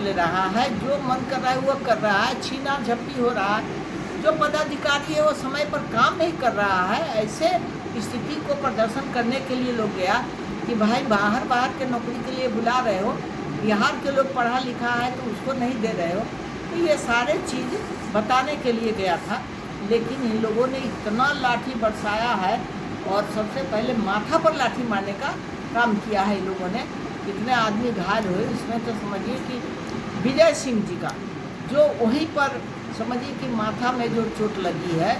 ले रहा है, जो मन कर रहा है वो कर रहा है, छीना झपटी हो रहा है, जो पदाधिकारी है वो समय पर काम नहीं कर रहा है। ऐसे स्थिति को प्रदर्शन करने के लिए लोग गया कि भाई बाहर के नौकरी के लिए बुला रहे हो, बिहार के लोग पढ़ा लिखा है तो उसको नहीं दे रहे हो, तो ये सारे चीज़ बताने के लिए गया था। लेकिन इन लोगों ने इतना लाठी बरसाया है और सबसे पहले माथा पर लाठी मारने का काम किया है इन लोगों ने। कितने आदमी घायल हुए, इसमें तो समझिए कि विजय सिंह जी का जो वहीं पर समझिए कि माथा में जो चोट लगी है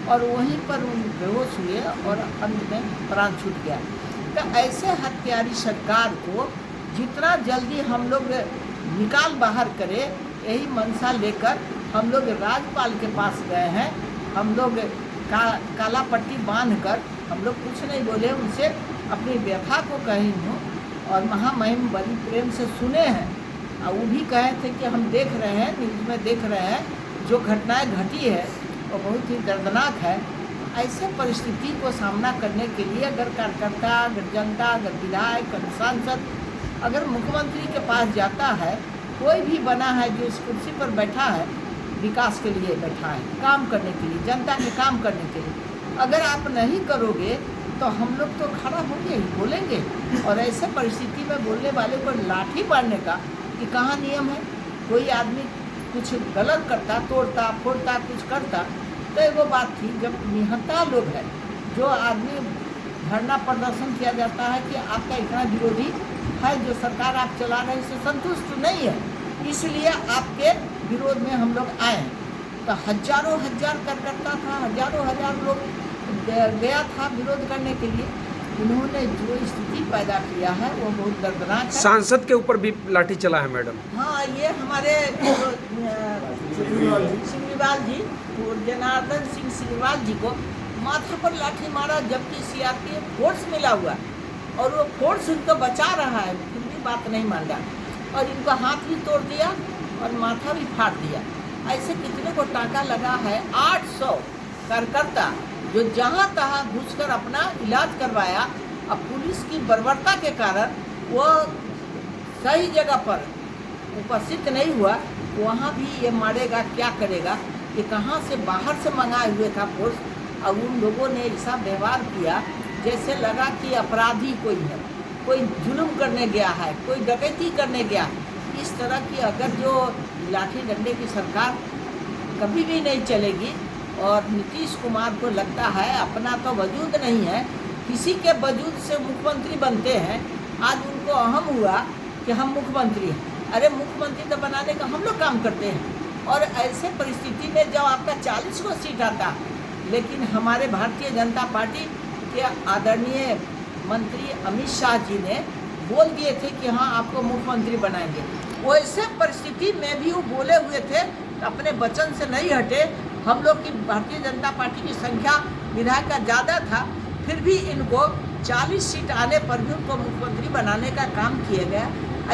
और वहीं पर बेहोश हुए और अंत में प्राण छूट गया। तो ऐसे हत्यारी सरकार को जितना जल्दी हम लोग निकाल बाहर करें, यही मंशा लेकर हम लोग राज्यपाल के पास गए हैं। हम लोग काला पट्टी बांधकर हम लोग कुछ नहीं बोले, उनसे अपनी व्यथा को कही हूँ और महामहिम बड़ी प्रेम से सुने हैं। और वो भी कहे थे कि हम देख रहे हैं, न्यूज़ में देख रहे हैं, जो घटनाएं घटी है वो बहुत ही दर्दनाक है। ऐसे परिस्थिति को सामना करने के लिए अगर कार्यकर्ता, अगर जनता, अगर विधायक, अगर सांसद अगर मुख्यमंत्री के पास जाता है, कोई भी बना है जो इस कुर्सी पर बैठा है, विकास के लिए बैठा है, काम करने के लिए, जनता के काम करने के लिए, अगर आप नहीं करोगे तो हम लोग तो खड़ा होंगे ही, बोलेंगे। और ऐसे परिस्थिति में बोलने वाले को लाठी मारने का कि कहाँ नियम है। कोई आदमी कुछ गलत करता, तोड़ता फोड़ता, कुछ करता तो वो बात थी। जब निहत्था लोग हैं, जो आदमी धरना प्रदर्शन किया जाता है कि आपका इतना विरोधी है, जो सरकार आप चला रहे हैं इससे संतुष्ट नहीं है, इसलिए आपके विरोध में हम लोग आए हैं। तो हजारों हजार कार्यकर्ता था, हजारों हजार लोग गया था विरोध करने के लिए। उन्होंने जो स्थिति पैदा किया है वो बहुत दर्दनाक है। सांसद के ऊपर भी लाठी चला है मैडम। हाँ, ये हमारे सिंगरीवाल जी, जनार्दन सिंह सिंगरीवाल जी को माथा पर लाठी मारा, जबकि सीआरपीएफ फोर्स मिला हुआ और वो फोर्स उनको बचा रहा है, फिर भी बात नहीं मान रहा और इनको हाथ भी तोड़ दिया और माथा भी फाड़ दिया। ऐसे कितने को टाका लगा है। 800 कार्यकर्ता जो जहाँ तहाँ घुसकर अपना इलाज करवाया, अब पुलिस की बर्बरता के कारण वो सही जगह पर उपस्थित नहीं हुआ, वहाँ भी ये मारेगा, क्या करेगा। ये कहाँ से बाहर से मंगाए हुए था फोर्स। अब उन लोगों ने ऐसा व्यवहार किया जैसे लगा कि अपराधी कोई है, कोई जुल्म करने गया है, कोई डकैती करने गया। इस तरह की अगर जो लाठी डंडे की सरकार कभी भी नहीं चलेगी। और नीतीश कुमार को लगता है अपना तो वजूद नहीं है, किसी के वजूद से मुख्यमंत्री बनते हैं। आज उनको अहम हुआ कि हम मुख्यमंत्री हैं। अरे मुख्यमंत्री तो बनाने का हम लोग काम करते हैं। और ऐसे परिस्थिति में जब आपका 40 को सीट आता, लेकिन हमारे भारतीय जनता पार्टी के आदरणीय मंत्री अमित शाह जी ने बोल दिए थे कि हाँ आपको मुख्यमंत्री बनाएंगे। वैसे परिस्थिति में भी वो बोले हुए थे, अपने वचन से नहीं हटे। हम लोग की भारतीय जनता पार्टी की संख्या विधायक का ज़्यादा था, फिर भी इनको 40 सीट आने पर भी उनको मुख्यमंत्री बनाने का काम किया गया।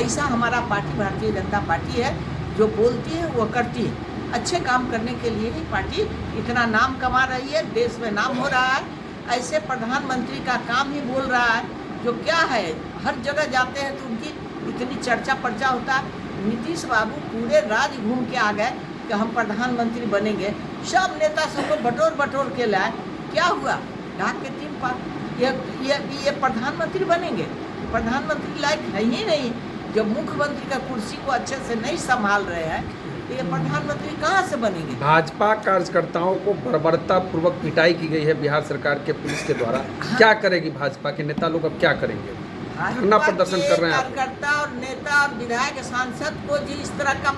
ऐसा हमारा पार्टी भारतीय जनता पार्टी है, जो बोलती है वो करती है। अच्छे काम करने के लिए ही पार्टी इतना नाम कमा रही है, देश में नाम हो रहा है। ऐसे प्रधानमंत्री का काम ही बोल रहा है, जो क्या है, हर जगह जाते हैं तो उनकी इतनी चर्चा पर्चा होता है। नीतीश बाबू पूरे राज्य घूम के आ गए कि हम प्रधानमंत्री बनेंगे, सब नेता सबको बटोर के लाए। क्या हुआ? ढाक के 3 पार ये प्रधानमंत्री बनेंगे? प्रधानमंत्री लायक है ही नहीं। जब मुख्यमंत्री का कुर्सी को अच्छे से नहीं संभाल रहे हैं तो ये प्रधानमंत्री कहाँ से बनेंगे? भाजपा कार्यकर्ताओं को बर्बरता पूर्वक पिटाई की गई है बिहार सरकार के पुलिस के द्वारा। क्या करेगी भाजपा के नेता लोग, अब क्या करेंगे? धरना प्रदर्शन कर रहे हैं। कार्यकर्ता और नेता और विधायक सांसद को जिस तरह का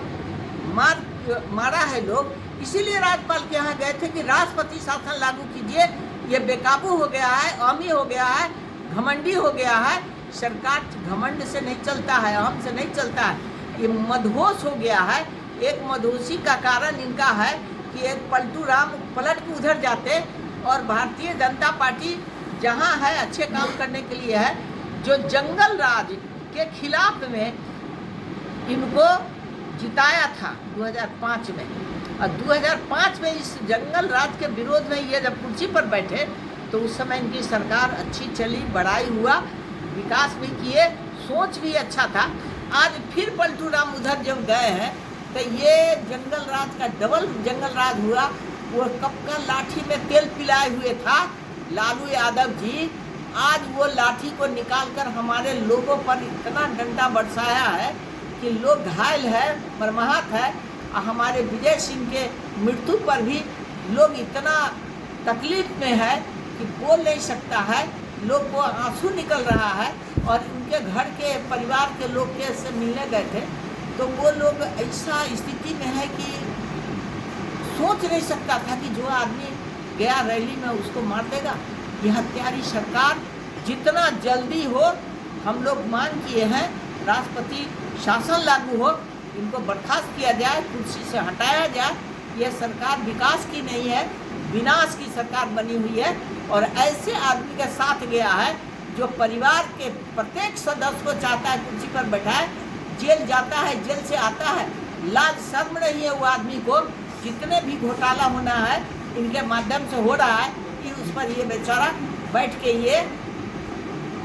मारा है लोग, इसीलिए राज्यपाल के यहाँ गए थे कि राष्ट्रपति शासन लागू कीजिए। ये बेकाबू हो गया है, अमी हो गया है, घमंडी हो गया है। सरकार घमंड से नहीं चलता है, अहम से नहीं चलता है, ये मदहोश हो गया है। एक मदहोशी का कारण इनका है कि एक पलटू राम पलट के उधर जाते और भारतीय जनता पार्टी जहाँ है अच्छे काम करने के लिए है। जो जंगल राज के खिलाफ में इनको जिताया था 2005 में, और 2005 में इस जंगल राज के विरोध में ये जब कुर्सी पर बैठे तो उस समय इनकी सरकार अच्छी चली, बड़ाई हुआ, विकास भी किए, सोच भी अच्छा था। आज फिर पलटू राम उधर जब गए हैं तो ये जंगल राज का डबल जंगल राज हुआ। वो कब का लाठी में तेल पिलाए हुए था लालू यादव जी, आज वो लाठी को निकालकर हमारे लोगों पर इतना डंडा बरसाया है कि लोग घायल है, मरमाहत है। और हमारे विजय सिंह के मृत्यु पर भी लोग इतना तकलीफ में है कि बोल नहीं सकता है, लोग को आंसू निकल रहा है। और उनके घर के परिवार के लोग के से मिलने गए थे तो वो लोग ऐसा स्थिति में है कि सोच नहीं सकता था कि जो आदमी गया रैली में उसको मार देगा। यह हत्यारी सरकार जितना जल्दी हो, हम लोग मांग किए हैं राष्ट्रपति शासन लागू हो, इनको बर्खास्त किया जाए, कुर्सी से हटाया जाए। यह सरकार विकास की नहीं है, विनाश की सरकार बनी हुई है। और ऐसे आदमी के साथ गया है जो परिवार के प्रत्येक सदस्य को चाहता है कुर्सी पर बैठाए, जेल जाता है, जेल से आता है, लाज शर्म नहीं है वो आदमी को। जितने भी घोटाला होना है इनके माध्यम से हो रहा है कि उस पर ये बेचारा बैठ के ये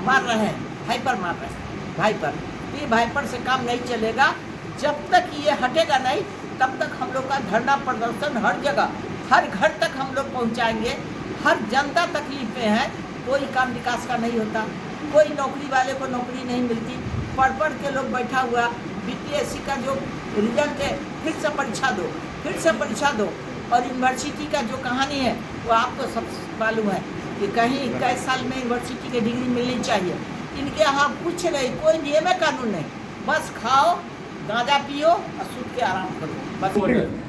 मार रहे हैं, भाई पर मार रहे हैं, भाई पर। ये भाई पर से काम नहीं चलेगा। जब तक ये हटेगा नहीं तब तक हम लोग का धरना प्रदर्शन हर जगह, हर घर तक हम लोग पहुंचाएंगे। हर जनता तकलीफ में है, कोई काम विकास का नहीं होता, कोई नौकरी वाले को नौकरी नहीं मिलती, पढ़ के लोग बैठा हुआ। बीपीएससी का जो रिजल्ट है फिर से परीक्षा दो, फिर से परीक्षा दो। और यूनिवर्सिटी का जो कहानी है वो आपको सब मालूम है कि कहीं 21 साल में यूनिवर्सिटी की डिग्री मिलनी चाहिए। इनके यहाँ कुछ नहीं, कोई नियम कानून नहीं, बस खाओ, गांजा पियो और सूत के आराम करो, बस।